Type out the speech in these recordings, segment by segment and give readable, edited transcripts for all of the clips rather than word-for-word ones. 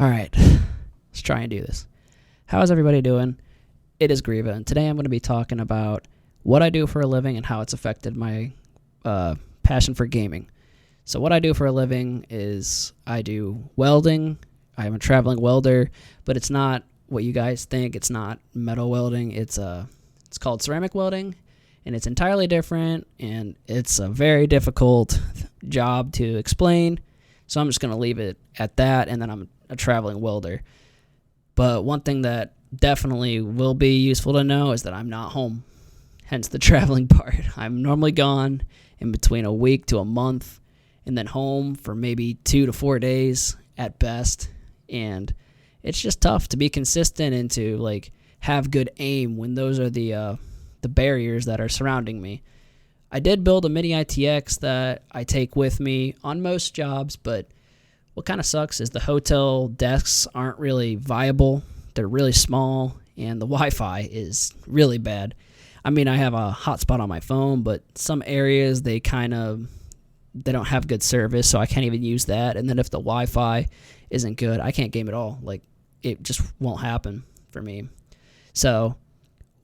All right, let's try and do this. How is everybody doing? It is Grieva, and today I'm going to be talking about what I do for a living and how it's affected my passion for gaming. So what I do for a living is I do welding. I'm a traveling welder, but it's not what you guys think. It's not metal welding. It's called ceramic welding, and it's entirely different, and it's a very difficult job to explain. So I'm just going to leave it at that, and then I'm a traveling welder. But one thing that definitely will be useful to know is that I'm not home, hence the traveling part. I'm normally gone in between a week to a month, and then home for maybe 2 to 4 days at best. And it's just tough to be consistent and to have good aim when those are the barriers that are surrounding me. I did build a mini ITX that I take with me on most jobs, but what kind of sucks is the hotel desks aren't really viable. They're really small, and the Wi-Fi is really bad. I mean, I have a hotspot on my phone, but some areas they don't have good service, so I can't even use that. And then if the Wi-Fi isn't good, I can't game at all. It just won't happen for me. So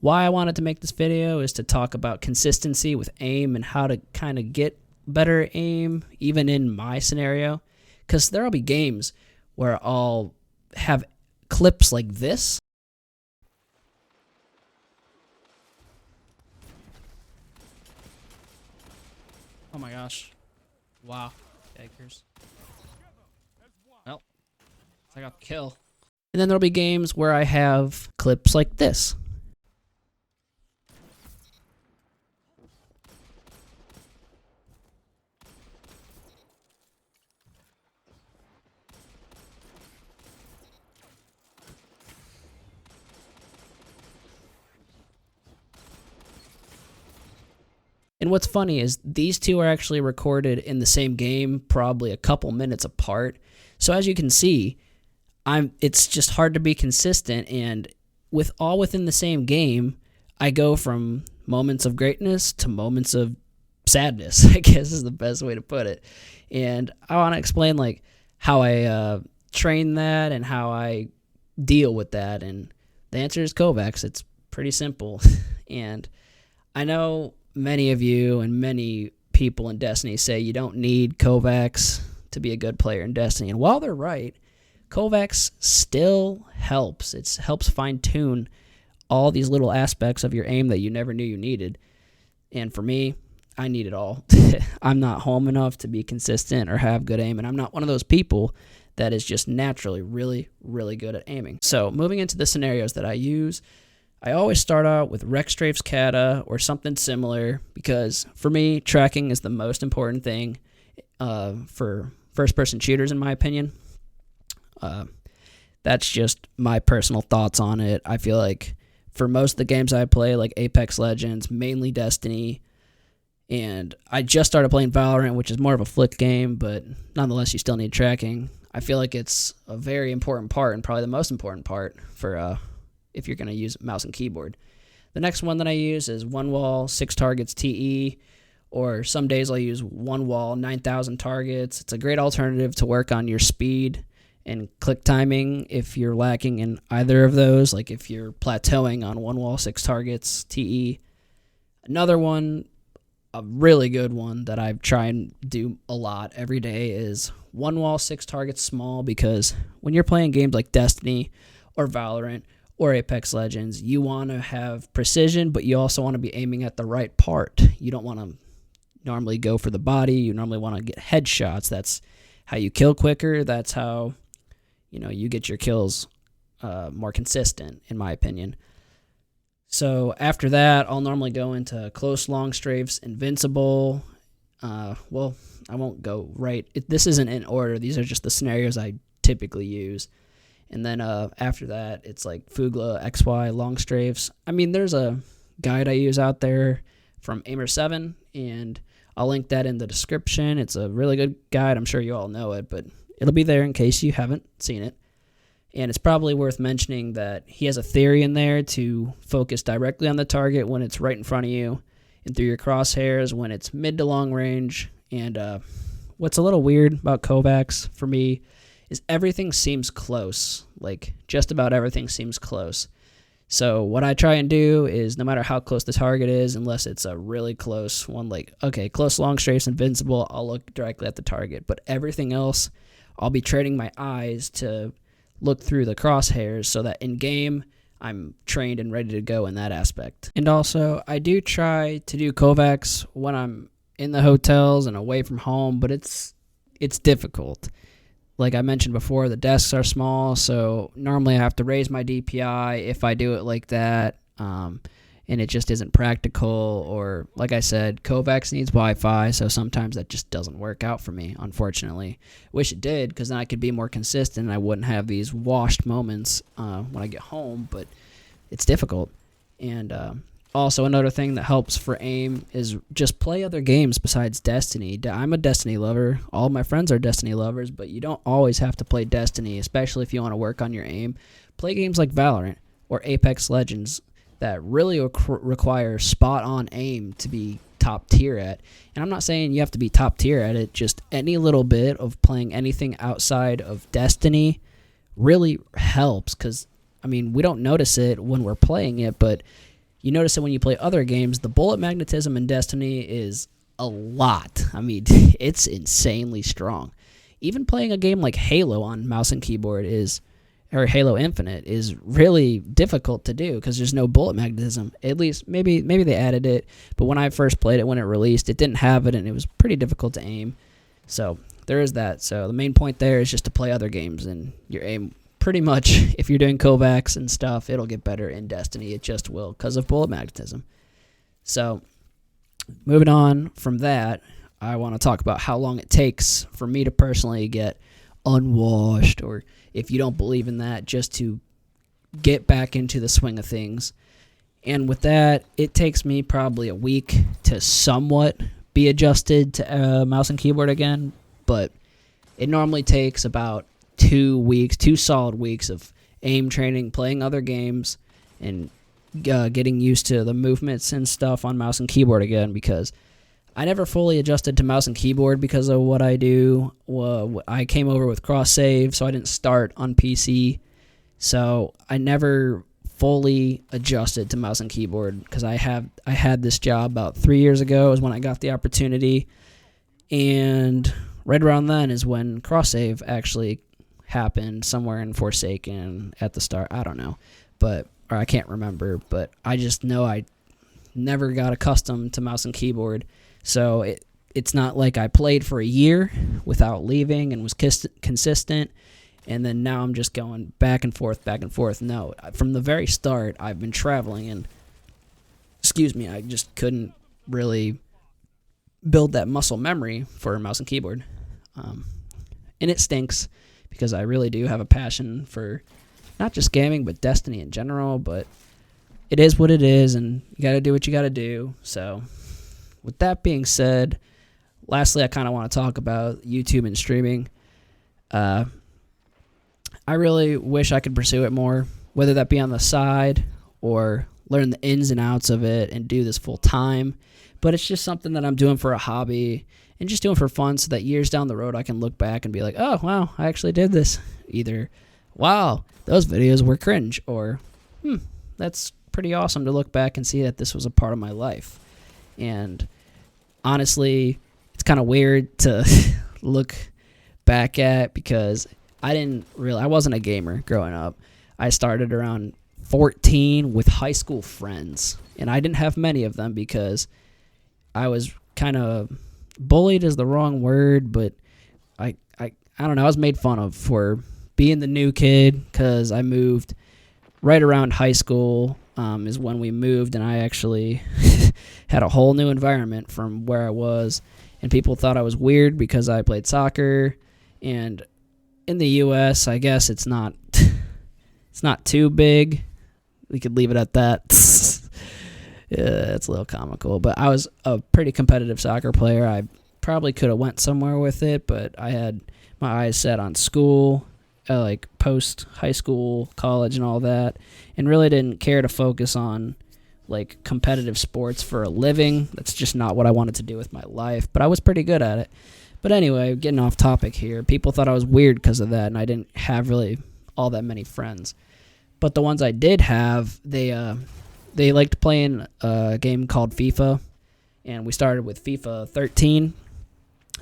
why I wanted to make this video is to talk about consistency with aim and how to kind of get better aim, even in my scenario. Because there'll be games where I'll have clips like this. Oh my gosh. Wow. Yikers. Well, I got the kill. And then there'll be games where I have clips like this. And what's funny is these two are actually recorded in the same game, probably a couple minutes apart. So as you can see, it's just hard to be consistent, and within the same game, I go from moments of greatness to moments of sadness, I guess is the best way to put it. And I want to explain how I train that and how I deal with that. And the answer is Kovaaks. It's pretty simple. And I know many of you and many people in Destiny say you don't need Kovaaks to be a good player in Destiny. And while they're right, Kovaaks still helps. It helps fine-tune all these little aspects of your aim that you never knew you needed. And for me, I need it all. I'm not home enough to be consistent or have good aim, and I'm not one of those people that is just naturally really, really good at aiming. So moving into the scenarios that I use, I always start out with Rexstrafe's Kata or something similar, because for me, tracking is the most important thing for first-person shooters, in my opinion. That's just my personal thoughts on it. I feel like for most of the games I play, like Apex Legends, mainly Destiny, and I just started playing Valorant, which is more of a flick game, but nonetheless, you still need tracking. I feel like it's a very important part, and probably the most important part for if you're going to use mouse and keyboard. The next one that I use is one wall, 6 targets TE, or some days I'll use one wall, 9,000 targets. It's a great alternative to work on your speed and click timing if you're lacking in either of those, like if you're plateauing on one wall, 6 targets TE. Another one, a really good one that I try and do a lot every day, is one wall, 6 targets small, because when you're playing games like Destiny or Valorant or Apex Legends, you want to have precision, but you also want to be aiming at the right part. You don't want to normally go for the body. You normally want to get headshots. That's how you kill quicker. That's how you get your kills more consistent, in my opinion. So after that, I'll normally go into close long strafes, invincible. Well, I won't go right. This isn't in order. These are just the scenarios I typically use. And then after that, it's like Fugla, XY, long strafes. I mean, there's a guide I use out there from Aimer7, and I'll link that in the description. It's a really good guide. I'm sure you all know it, but it'll be there in case you haven't seen it. And it's probably worth mentioning that he has a theory in there to focus directly on the target when it's right in front of you, and through your crosshairs when it's mid to long range. And what's a little weird about Kovaaks for me is everything seems close. Like, just about everything seems close. So what I try and do is, no matter how close the target is, unless it's a really close one, like, okay, close long strafe's invincible, I'll look directly at the target. But everything else, I'll be training my eyes to look through the crosshairs so that in game, I'm trained and ready to go in that aspect. And also, I do try to do Kovaaks when I'm in the hotels and away from home, but it's difficult. Like I mentioned before, the desks are small, so normally I have to raise my DPI if I do it like that, and it just isn't practical. Or, like I said, Kovaaks needs Wi-Fi, so sometimes that just doesn't work out for me, unfortunately. Wish it did, because then I could be more consistent and I wouldn't have these washed moments when I get home, but it's difficult. And also, another thing that helps for aim is just play other games besides Destiny. I'm a Destiny lover. All my friends are Destiny lovers, but you don't always have to play Destiny, especially if you want to work on your aim. Play games like Valorant or Apex Legends that really require spot-on aim to be top tier at. And I'm not saying you have to be top tier at it, just any little bit of playing anything outside of Destiny really helps, because, I mean, we don't notice it when we're playing it, but you notice it when you play other games. The bullet magnetism in Destiny is a lot. I mean, it's insanely strong. Even playing a game like Halo on mouse and keyboard or Halo Infinite is really difficult to do because there's no bullet magnetism. At least maybe they added it, but when I first played it when it released, it didn't have it, and it was pretty difficult to aim. So there is that. So the main point there is just to play other games, and your aim, pretty much, if you're doing Kovaaks and stuff, it'll get better in Destiny. It just will, because of bullet magnetism. So, moving on from that, I want to talk about how long it takes for me to personally get unwashed, or if you don't believe in that, just to get back into the swing of things. And with that, it takes me probably a week to somewhat be adjusted to mouse and keyboard again, but it normally takes about 2 solid weeks of aim training, playing other games, and getting used to the movements and stuff on mouse and keyboard again, because I never fully adjusted to mouse and keyboard because of what I do. I came over with cross save, so I didn't start on PC, so I never fully adjusted to mouse and keyboard, because I had this job about 3 years ago is when I got the opportunity, and right around then is when cross save actually happened, somewhere in Forsaken at the start. I don't know, or I can't remember, but I just know I never got accustomed to mouse and keyboard. So it's not like I played for a year without leaving and was consistent, and then now I'm just going back and forth. No, from the very start, I've been traveling, and I just couldn't really build that muscle memory for mouse and keyboard. And it stinks, because I really do have a passion for not just gaming, but Destiny in general. But it is what it is, and you got to do what you got to do. So with that being said, lastly, I kind of want to talk about YouTube and streaming. I really wish I could pursue it more, whether that be on the side or learn the ins and outs of it and do this full time. But it's just something that I'm doing for a hobby and just doing for fun, so that years down the road I can look back and be like, oh, wow, I actually did this. Either, wow, those videos were cringe, or, that's pretty awesome to look back and see that this was a part of my life. And honestly, it's kind of weird to look back at, because I wasn't a gamer growing up. I started around 14 with high school friends, and I didn't have many of them because I was kind of bullied is the wrong word, but I don't know, I was made fun of for being the new kid, because I moved right around high school is when we moved, and I actually had a whole new environment from where I was, and people thought I was weird because I played soccer. And in the U.S., I guess it's not too big. We could leave it at that. Yeah, it's a little comical, but I was a pretty competitive soccer player. I probably could have went somewhere with it, but I had my eyes set on school, like post high school, college, and all that, and really didn't care to focus on like competitive sports for a living. That's just not what I wanted to do with my life, but I was pretty good at it. But anyway, getting off topic here. People thought I was weird because of that, and I didn't have really all that many friends. But the ones I did have, they liked playing a game called FIFA, and we started with FIFA 13.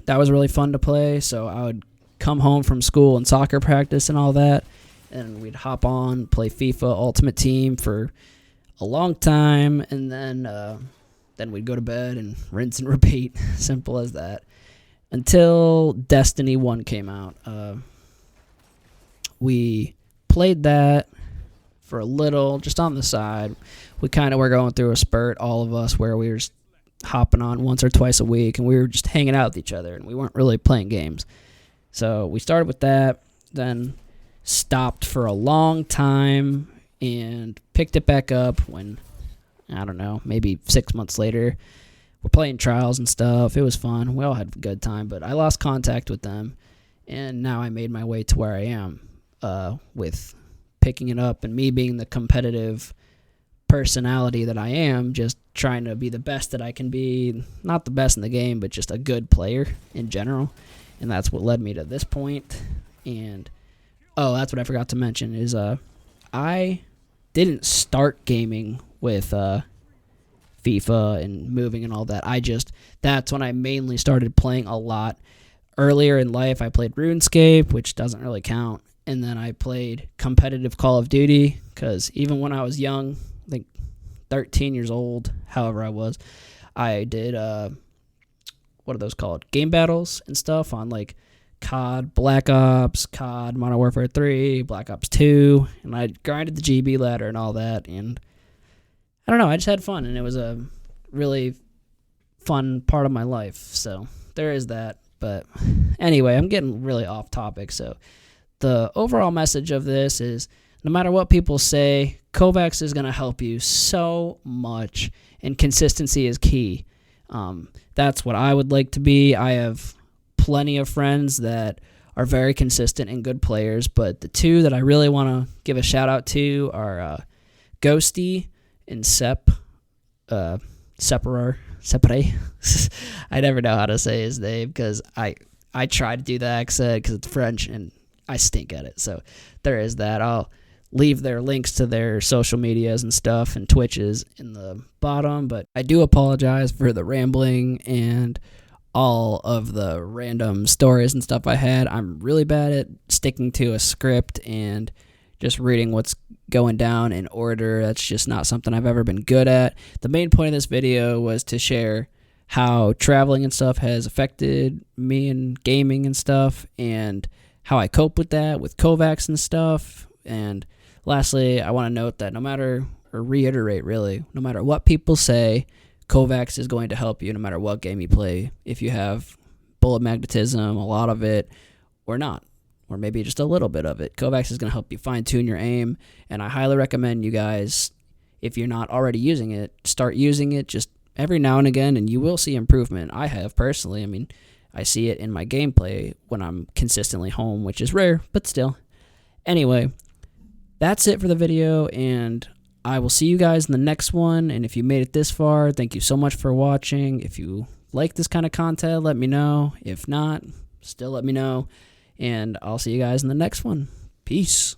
That was really fun to play, so I would come home from school and soccer practice and all that, and we'd hop on, play FIFA Ultimate Team for a long time, and then we'd go to bed and rinse and repeat. Simple as that. Until Destiny 1 came out. We played that for a little, just on the side. We kind of were going through a spurt, all of us, where we were just hopping on once or twice a week, and we were just hanging out with each other, and we weren't really playing games. So we started with that, then stopped for a long time, and picked it back up when, I don't know, maybe 6 months later. We're playing trials and stuff. It was fun. We all had a good time, but I lost contact with them, and now I made my way to where I am with picking it up, and me being the competitive personality that I am, just trying to be the best that I can be. Not the best in the game, but just a good player in general, and that's what led me to this point. And that's what I forgot to mention is I didn't start gaming with FIFA and moving and all that. That's when I mainly started playing a lot. Earlier in life, I played RuneScape, which doesn't really count, and then I played competitive Call of Duty, because even when I was young, I think 13 years old, however I was, I did, what are those called? Game battles and stuff on like COD, Black Ops, COD, Modern Warfare 3, Black Ops 2, and I grinded the GB ladder and all that, and I don't know, I just had fun, and it was a really fun part of my life, so there is that. But anyway, I'm getting really off topic, so the overall message of this is, no matter what people say, Kovaaks is going to help you so much, and consistency is key. That's what I would like to be. I have plenty of friends that are very consistent and good players, but the two that I really want to give a shout out to are Ghostyy and Separer. I never know how to say his name, because I try to do the accent because it's French and I stink at it. So there is that. I'll leave their links to their social medias and stuff and Twitches in the bottom, but I do apologize for the rambling and all of the random stories and stuff I had. I'm really bad at sticking to a script and just reading what's going down in order. That's just not something I've ever been good at. The main point of this video was to share how traveling and stuff has affected me in gaming and stuff, and how I cope with that with Kovaaks and stuff. And lastly, I want to note that no matter what people say, Kovaaks is going to help you no matter what game you play. If you have bullet magnetism, a lot of it, or not, or maybe just a little bit of it, Kovaaks is going to help you fine-tune your aim, and I highly recommend you guys, if you're not already using it, start using it just every now and again, and you will see improvement. I have personally. I mean, I see it in my gameplay when I'm consistently home, which is rare, but still. Anyway, that's it for the video, and I will see you guys in the next one. And if you made it this far, thank you so much for watching. If you like this kind of content, let me know. If not, still let me know. And I'll see you guys in the next one. Peace.